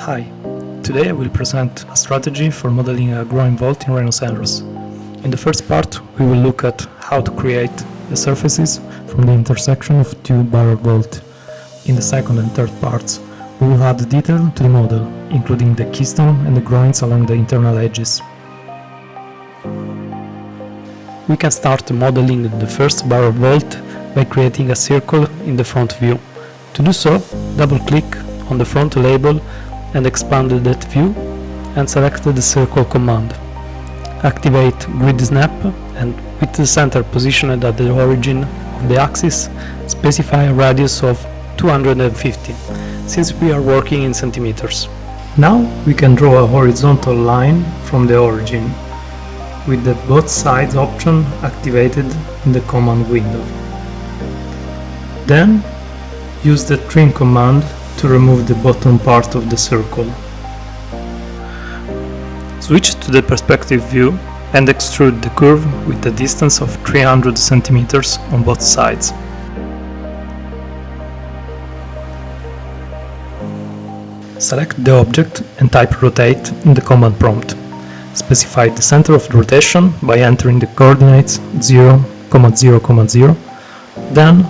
Hi, today I will present a strategy for modeling a groin vault in Rhinoceros. In the first part, we will look at how to create the surfaces from the intersection of two barrel vault. In the second and third parts, we will add detail to the model, including the keystone and the groins along the internal edges. We can start modeling the first barrel vault by creating a circle in the front view. To do so, double-click on the front label and expand that view and select the circle command. Activate grid snap and with the center positioned at the origin of the axis, specify a radius of 250, since we are working in centimeters. Now we can draw a horizontal line from the origin, with the both sides option activated in the command window. Then use the trim command to remove the bottom part of the circle. Switch to the perspective view and extrude the curve with a distance of 300 centimeters on both sides. Select the object and type rotate in the command prompt. Specify the center of the rotation by entering the coordinates 0, 0, 0. Then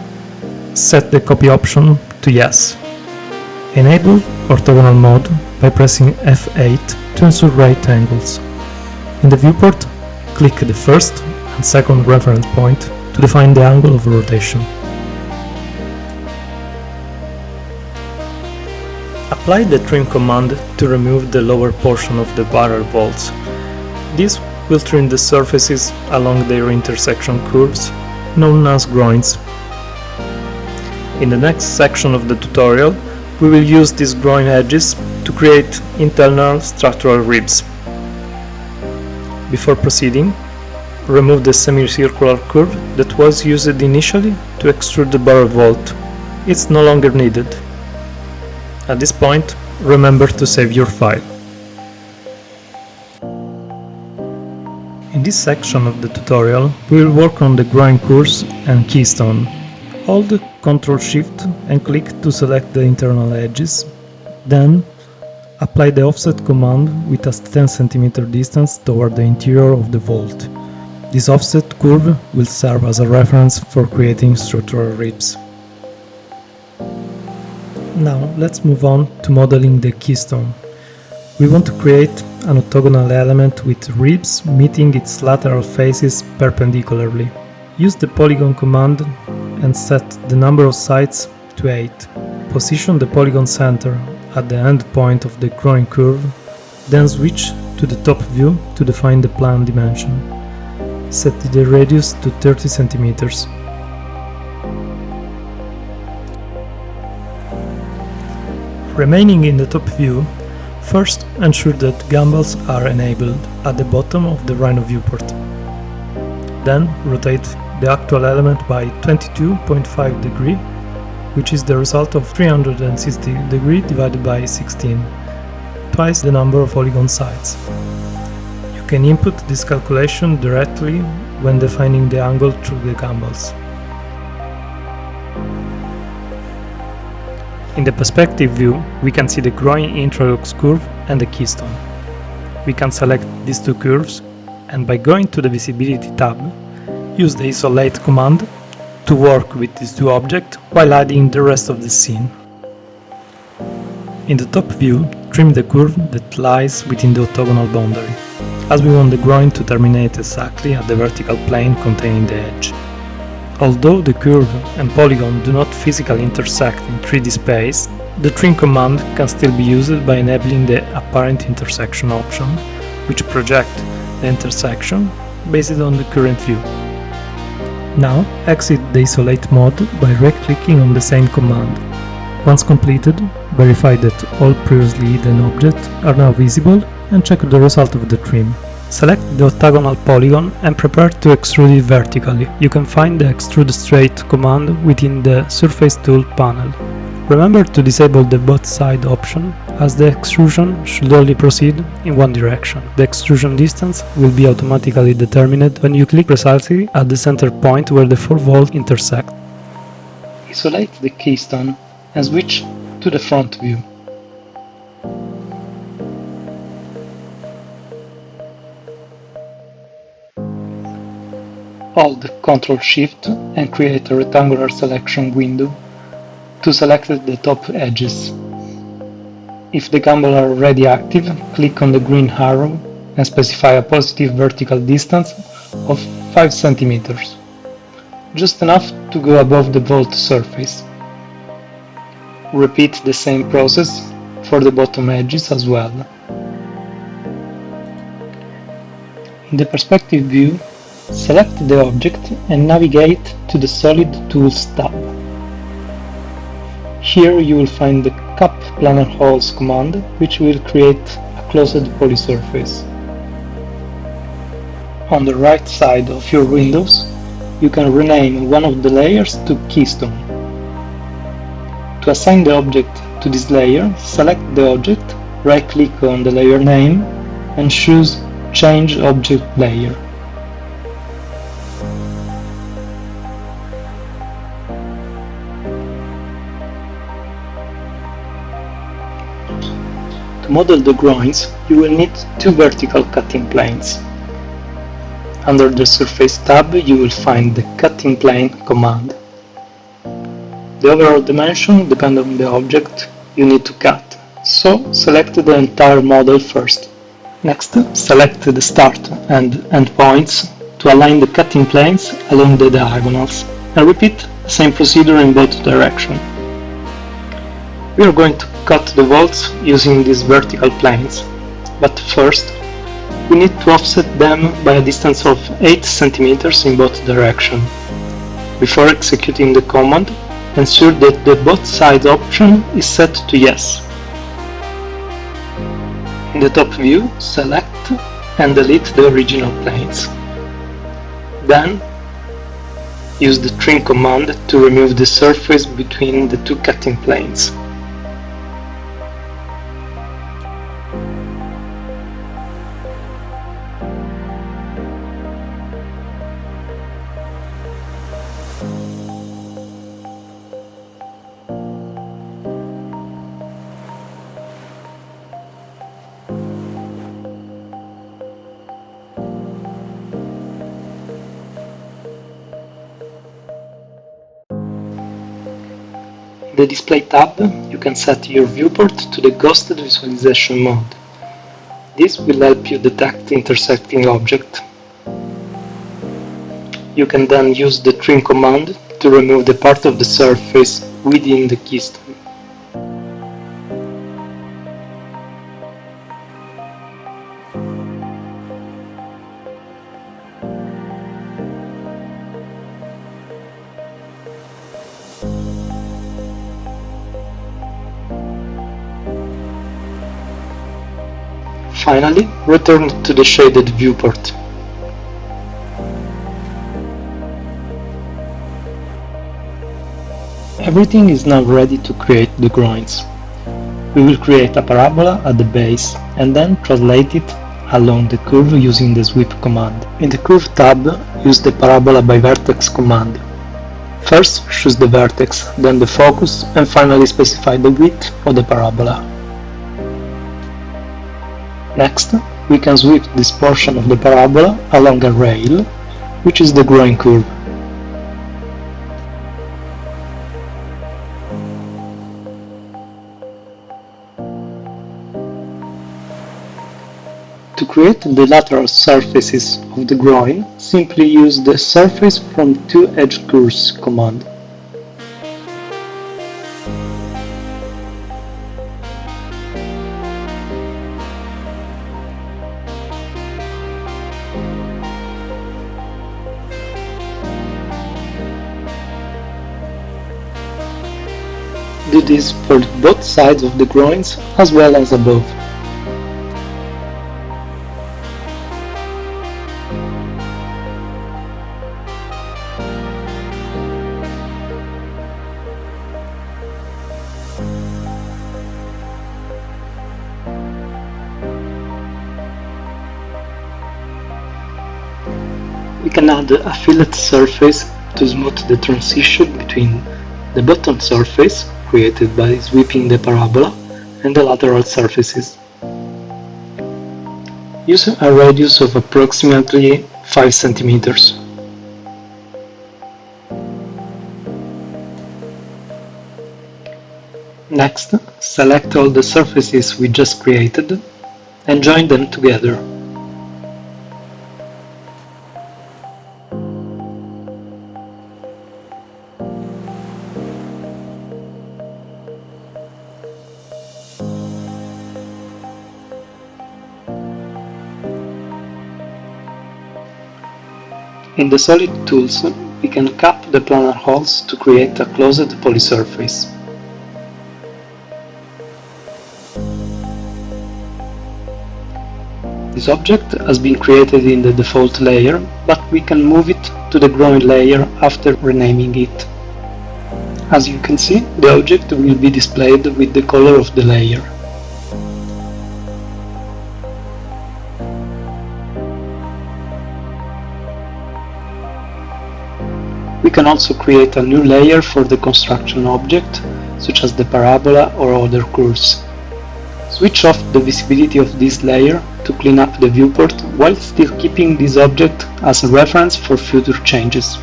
set the copy option to yes. Enable orthogonal mode by pressing F8 to insert right angles. In the viewport, click the first and second reference point to define the angle of rotation. Apply the trim command to remove the lower portion of the barrel vaults. This will trim the surfaces along their intersection curves, known as groins. In the next section of the tutorial, we will use these groin edges to create internal structural ribs. Before proceeding, remove the semicircular curve that was used initially to extrude the barrel vault. It's no longer needed. At this point, remember to save your file. In this section of the tutorial, we will work on the groin curves and keystone. Hold Ctrl-Shift and click to select the internal edges. Then, apply the offset command with a 10 cm distance toward the interior of the vault. This offset curve will serve as a reference for creating structural ribs. Now, let's move on to modeling the keystone. We want to create an orthogonal element with ribs meeting its lateral faces perpendicularly. Use the polygon command and set the number of sides to 8. Position the polygon center at the end point of the groin curve, then switch to the top view to define the plan dimension. Set the radius to 30 centimeters. Remaining in the top view, first ensure that gimbals are enabled at the bottom of the Rhino viewport. Then rotate the actual element by 22.5 degrees, which is the result of 360 degrees divided by 16, twice the number of polygon sides. You can input this calculation directly when defining the angle through the gimbals. In the perspective view, we can see the groin intralux curve and the keystone. We can select these two curves, and by going to the Visibility tab, use the Isolate command to work with these two objects while adding the rest of the scene. In the top view, trim the curve that lies within the orthogonal boundary, as we want the groin to terminate exactly at the vertical plane containing the edge. Although the curve and polygon do not physically intersect in 3D space, the trim command can still be used by enabling the Apparent Intersection option, which projects the intersection based on the current view. Now exit the Isolate mode by right-clicking on the same command. Once completed, verify that all previously hidden objects are now visible and check the result of the trim. Select the orthogonal polygon and prepare to extrude it vertically. You can find the Extrude Straight command within the Surface Tool panel. Remember to disable the both side option, as the extrusion should only proceed in one direction. The extrusion distance will be automatically determined when you click precisely at the center point where the 4 vaults intersect. Isolate the keystone and switch to the front view. hold Ctrl-Shift and create a rectangular selection window to select the top edges. If the gimbal are already active, click on the green arrow and specify a positive vertical distance of 5 cm, just enough to go above the vault surface. Repeat the same process for the bottom edges as well. In the perspective view, select the object and navigate to the Solid Tools tab. Here you will find the Cap Planar Holes command, which will create a closed polysurface. On the right side of your windows, you can rename one of the layers to Keystone. To assign the object to this layer, select the object, right-click on the layer name, and choose Change Object Layer. To model the groins, you will need two vertical cutting planes. Under the Surface tab, you will find the Cutting Plane command. The overall dimension depends on the object you need to cut, so select the entire model first. Next, select the start and end points to align the cutting planes along the diagonals, and repeat the same procedure in both directions. We are going to cut the vaults using these vertical planes, but first we need to offset them by a distance of 8 cm in both directions. Before executing the command, ensure that the both sides option is set to yes. In the top view, select and delete the original planes. Then, use the trim command to remove the surface between the two cutting planes. In the Display tab, you can set your viewport to the Ghosted Visualization mode. This will help you detect intersecting objects. You can then use the Trim command to remove the part of the surface within the keystone. Finally, return to the shaded viewport. Everything is now ready to create the groins. We will create a parabola at the base and then translate it along the curve using the sweep command. In the Curve tab, use the Parabola by Vertex command. First, choose the vertex, then the focus, and finally specify the width of the parabola. Next, we can sweep this portion of the parabola along a rail, which is the groin curve. To create the lateral surfaces of the groin, simply use the Surface from two edge curves command. Do this for both sides of the groins as well as above. We can add a fillet surface to smooth the transition between the bottom surface, created by sweeping the parabola, and the lateral surfaces. Use a radius of approximately 5 cm. Next, select all the surfaces we just created and join them together. In the Solid Tools, we can cap the planar holes to create a closed polysurface. This object has been created in the default layer, but we can move it to the groin layer after renaming it. As you can see, the object will be displayed with the color of the layer. We can also create a new layer for the construction object, such as the parabola or other curves. Switch off the visibility of this layer to clean up the viewport while still keeping this object as a reference for future changes.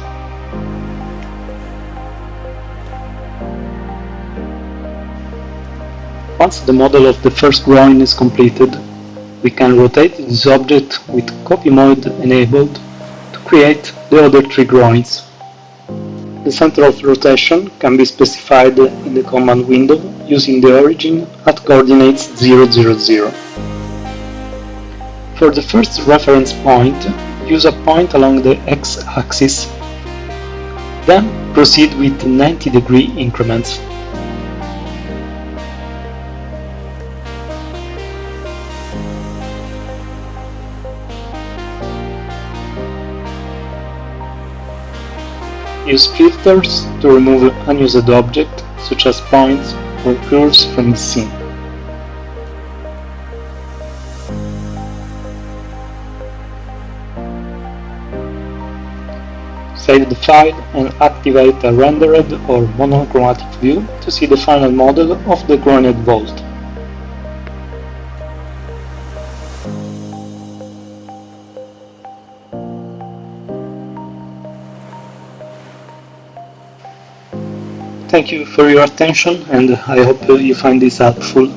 Once the model of the first groin is completed, we can rotate this object with copy mode enabled to create the other three groins. The center of rotation can be specified in the command window using the origin at coordinates 0, 0, 0. For the first reference point, use a point along the x-axis. Then proceed with 90-degree increments. Use filters to remove unused objects, such as points or curves from the scene. Save the file and activate a rendered or monochromatic view to see the final model of the groined vault. Thank you for your attention, and I hope you find this helpful.